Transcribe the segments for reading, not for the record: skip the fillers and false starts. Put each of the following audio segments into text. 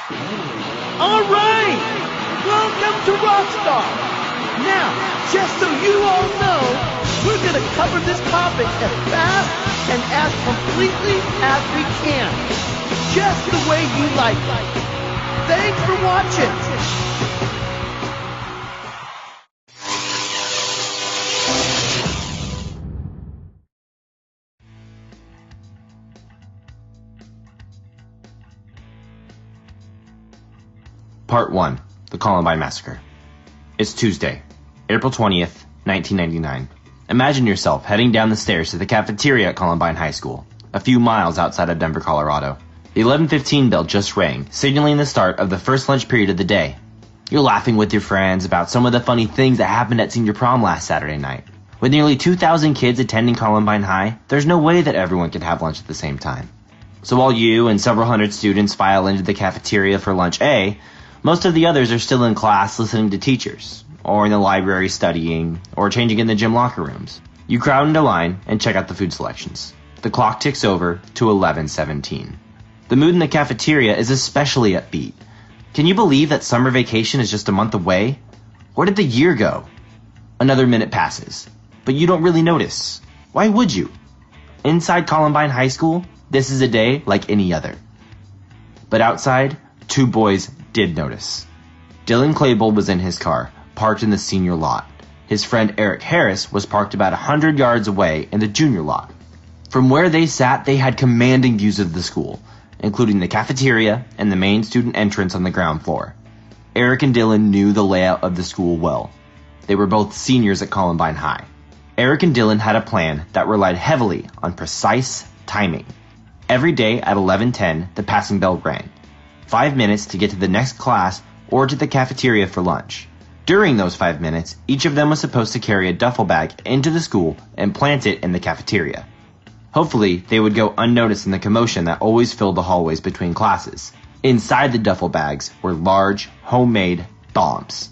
All right! Welcome to Rockstar! Now, just so you all know, we're gonna cover this topic as fast and as completely as we can. Just the way you like it. Thanks for watching! Part 1. The Columbine Massacre. It's Tuesday, April 20th, 1999. Imagine yourself heading down the stairs to the cafeteria at Columbine High School, a few miles outside of Denver, Colorado. The 11:15 bell just rang, signaling the start of the first lunch period of the day. You're laughing with your friends about some of the funny things that happened at senior prom last Saturday night. With nearly 2,000 kids attending Columbine High, there's no way that everyone could have lunch at the same time. So while you and several hundred students file into the cafeteria for lunch A, most of the others are still in class listening to teachers, or in the library studying, or changing in the gym locker rooms. You crowd into line and check out the food selections. The clock ticks over to 11:17. The mood in the cafeteria is especially upbeat. Can you believe that summer vacation is just a month away? Where did the year go? Another minute passes, but you don't really notice. Why would you? Inside Columbine High School, this is a day like any other. But outside, two boys did notice. Dylan Claybold was in his car, parked in the senior lot. His friend Eric Harris was parked about 100 yards away in the junior lot. From where they sat, they had commanding views of the school, including the cafeteria and the main student entrance on the ground floor. Eric and Dylan knew the layout of the school well. They were both seniors at Columbine High. Eric and Dylan had a plan that relied heavily on precise timing. Every day at 11:10, the passing bell rang. 5 minutes to get to the next class or to the cafeteria for lunch. During those 5 minutes, each of them was supposed to carry a duffel bag into the school and plant it in the cafeteria. Hopefully, they would go unnoticed in the commotion that always filled the hallways between classes. Inside the duffel bags were large, homemade bombs.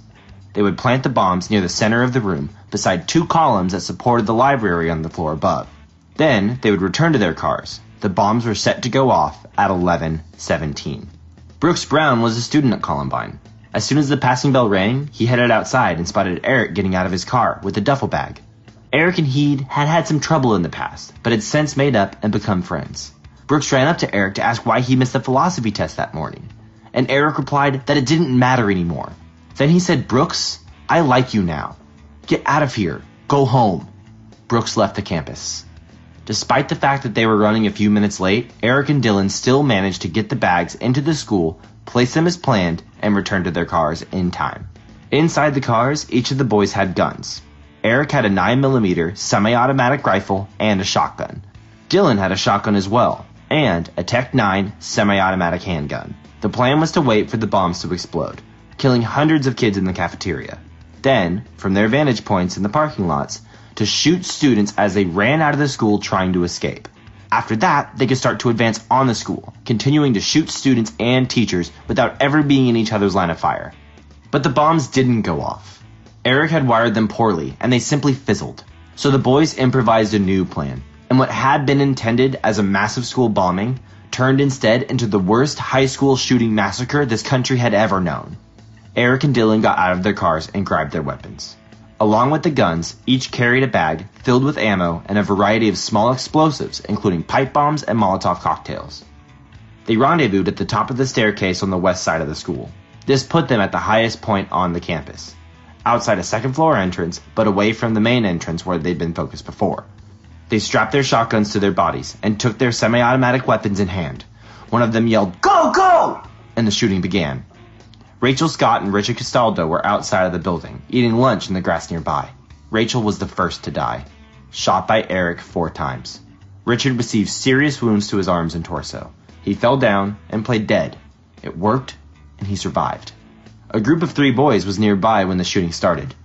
They would plant the bombs near the center of the room, beside two columns that supported the library on the floor above. Then, they would return to their cars. The bombs were set to go off at 11:17. Brooks Brown was a student at Columbine. As soon as the passing bell rang, he headed outside and spotted Eric getting out of his car with a duffel bag. Eric and he had had some trouble in the past, but had since made up and become friends. Brooks ran up to Eric to ask why he missed the philosophy test that morning, and Eric replied that it didn't matter anymore. Then he said, "Brooks, I like you now. Get out of here. Go home." Brooks left the campus. Despite the fact that they were running a few minutes late, Eric and Dylan still managed to get the bags into the school, place them as planned, and return to their cars in time. Inside the cars, each of the boys had guns. Eric had a 9mm semi-automatic rifle and a shotgun. Dylan had a shotgun as well, and a Tech 9 semi-automatic handgun. The plan was to wait for the bombs to explode, killing hundreds of kids in the cafeteria. Then, from their vantage points in the parking lots, to shoot students as they ran out of the school trying to escape. After that, they could start to advance on the school, continuing to shoot students and teachers without ever being in each other's line of fire. But the bombs didn't go off. Eric had wired them poorly, and they simply fizzled. So the boys improvised a new plan, and what had been intended as a massive school bombing turned instead into the worst high school shooting massacre this country had ever known. Eric and Dylan got out of their cars and grabbed their weapons. Along with the guns, each carried a bag filled with ammo and a variety of small explosives, including pipe bombs and Molotov cocktails. They rendezvoused at the top of the staircase on the west side of the school. This put them at the highest point on the campus, outside a second-floor entrance, but away from the main entrance where they'd been focused before. They strapped their shotguns to their bodies and took their semi-automatic weapons in hand. One of them yelled, "Go, go!" and the shooting began. Rachel Scott and Richard Castaldo were outside of the building, eating lunch in the grass nearby. Rachel was the first to die, shot by Eric 4 times. Richard received serious wounds to his arms and torso. He fell down and played dead. It worked, and he survived. A group of 3 boys was nearby when the shooting started.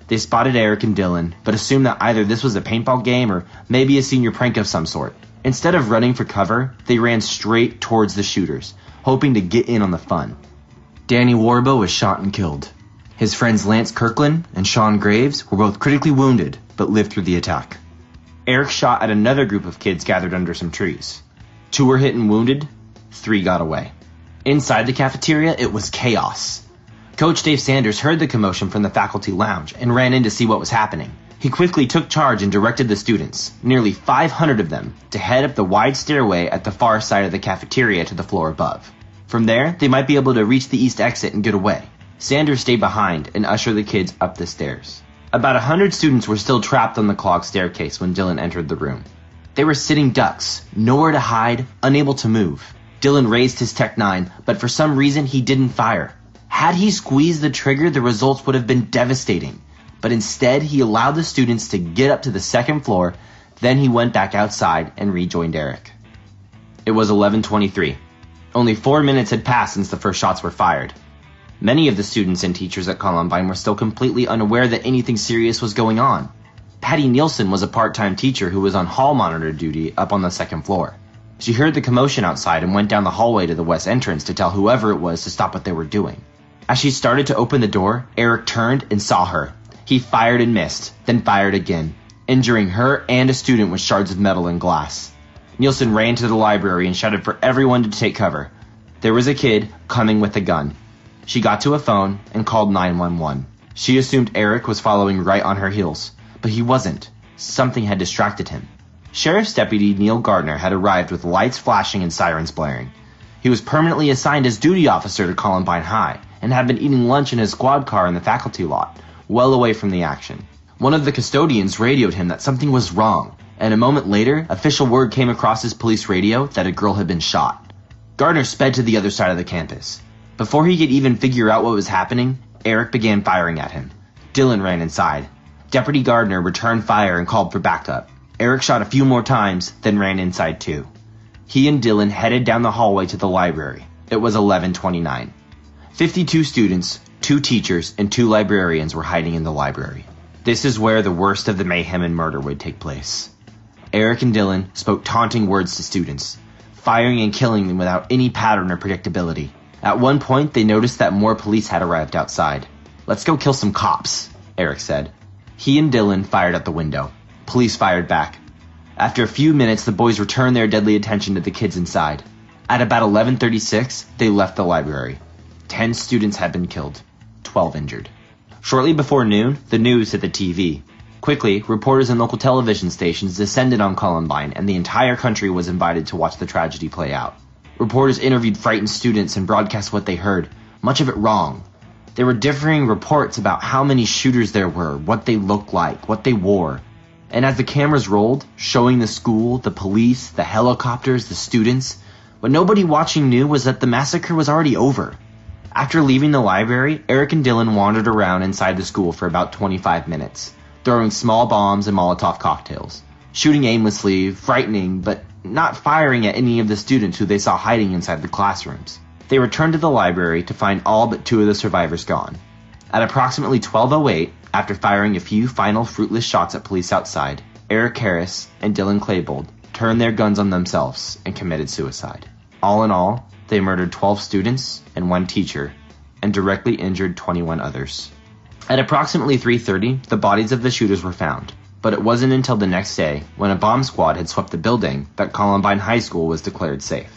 They spotted Eric and Dylan, but assumed that either this was a paintball game or maybe a senior prank of some sort. Instead of running for cover, they ran straight towards the shooters, hoping to get in on the fun. Danny Warbo was shot and killed. His friends Lance Kirkland and Sean Graves were both critically wounded, but lived through the attack. Eric shot at another group of kids gathered under some trees. 2 were hit and wounded, 3 got away. Inside the cafeteria, it was chaos. Coach Dave Sanders heard the commotion from the faculty lounge and ran in to see what was happening. He quickly took charge and directed the students, nearly 500 of them, to head up the wide stairway at the far side of the cafeteria to the floor above. From there, they might be able to reach the east exit and get away. Sanders stayed behind and ushered the kids up the stairs. About 100 students were still trapped on the clogged staircase when Dylan entered the room. They were sitting ducks, nowhere to hide, unable to move. Dylan raised his Tech-9, but for some reason he didn't fire. Had he squeezed the trigger, the results would have been devastating. But instead, he allowed the students to get up to the second floor, then he went back outside and rejoined Eric. It was 11:23. Only 4 minutes had passed since the first shots were fired. Many of the students and teachers at Columbine were still completely unaware that anything serious was going on. Patty Nielsen was a part-time teacher who was on hall monitor duty up on the second floor. She heard the commotion outside and went down the hallway to the west entrance to tell whoever it was to stop what they were doing. As she started to open the door, Eric turned and saw her. He fired and missed, then fired again, injuring her and a student with shards of metal and glass. Nielsen ran to the library and shouted for everyone to take cover. There was a kid coming with a gun. She got to a phone and called 911. She assumed Eric was following right on her heels, but he wasn't. Something had distracted him. Sheriff's Deputy Neil Gardner had arrived with lights flashing and sirens blaring. He was permanently assigned as duty officer to Columbine High and had been eating lunch in his squad car in the faculty lot, well away from the action. One of the custodians radioed him that something was wrong, and a moment later, official word came across his police radio that a girl had been shot. Gardner sped to the other side of the campus. Before he could even figure out what was happening, Eric began firing at him. Dylan ran inside. Deputy Gardner returned fire and called for backup. Eric shot a few more times, then ran inside too. He and Dylan headed down the hallway to the library. It was 11:29. 52 students, 2 teachers, and 2 librarians were hiding in the library. This is where the worst of the mayhem and murder would take place. Eric and Dylan spoke taunting words to students, firing and killing them without any pattern or predictability. At one point, they noticed that more police had arrived outside. "Let's go kill some cops," Eric said. He and Dylan fired at the window. Police fired back. After a few minutes, the boys returned their deadly attention to the kids inside. At about 11:36, they left the library. 10 students had been killed, 12 injured. Shortly before noon, the news hit the TV. Quickly, reporters and local television stations descended on Columbine, and the entire country was invited to watch the tragedy play out. Reporters interviewed frightened students and broadcast what they heard, much of it wrong. There were differing reports about how many shooters there were, what they looked like, what they wore. And as the cameras rolled, showing the school, the police, the helicopters, the students, what nobody watching knew was that the massacre was already over. After leaving the library, Eric and Dylan wandered around inside the school for about 25 minutes, throwing small bombs and Molotov cocktails, shooting aimlessly, frightening, but not firing at any of the students who they saw hiding inside the classrooms. They returned to the library to find all but 2 of the survivors gone. At approximately 12:08, after firing a few final fruitless shots at police outside, Eric Harris and Dylan Klebold turned their guns on themselves and committed suicide. All in all, they murdered 12 students and 1 teacher, and directly injured 21 others. At approximately 3:30, the bodies of the shooters were found, but it wasn't until the next day, when a bomb squad had swept the building, that Columbine High School was declared safe.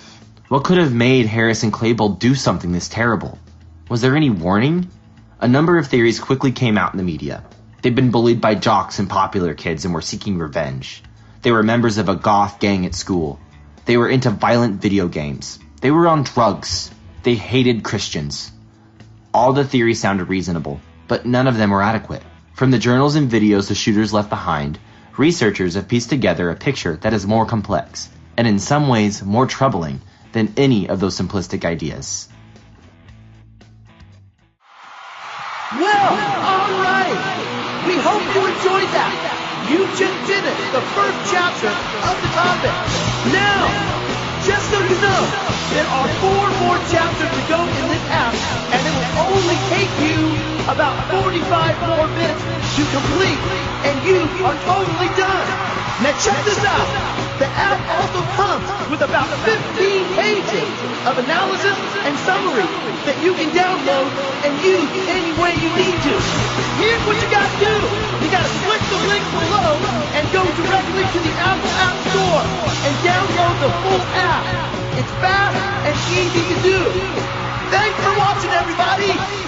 What could have made Harris and Klebold do something this terrible? Was there any warning? A number of theories quickly came out in the media. They'd been bullied by jocks and popular kids and were seeking revenge. They were members of a goth gang at school. They were into violent video games. They were on drugs. They hated Christians. All the theories sounded reasonable, but none of them were adequate. From the journals and videos the shooters left behind, researchers have pieced together a picture that is more complex, and in some ways more troubling than any of those simplistic ideas. Well, all right. We hope you enjoyed that. You just did it, the first chapter of the topic. Now, just so you know, there are 4 more chapters to go in this app, and it will only take you about 45 more minutes to complete, and you are totally done. Now check this out. The app also comes with about 15 pages of analysis and summary that you can download and use any way you need to. Here's what you gotta do. You gotta click the link below and go directly to the Apple App Store and download the full app. It's fast and easy to do. everybody!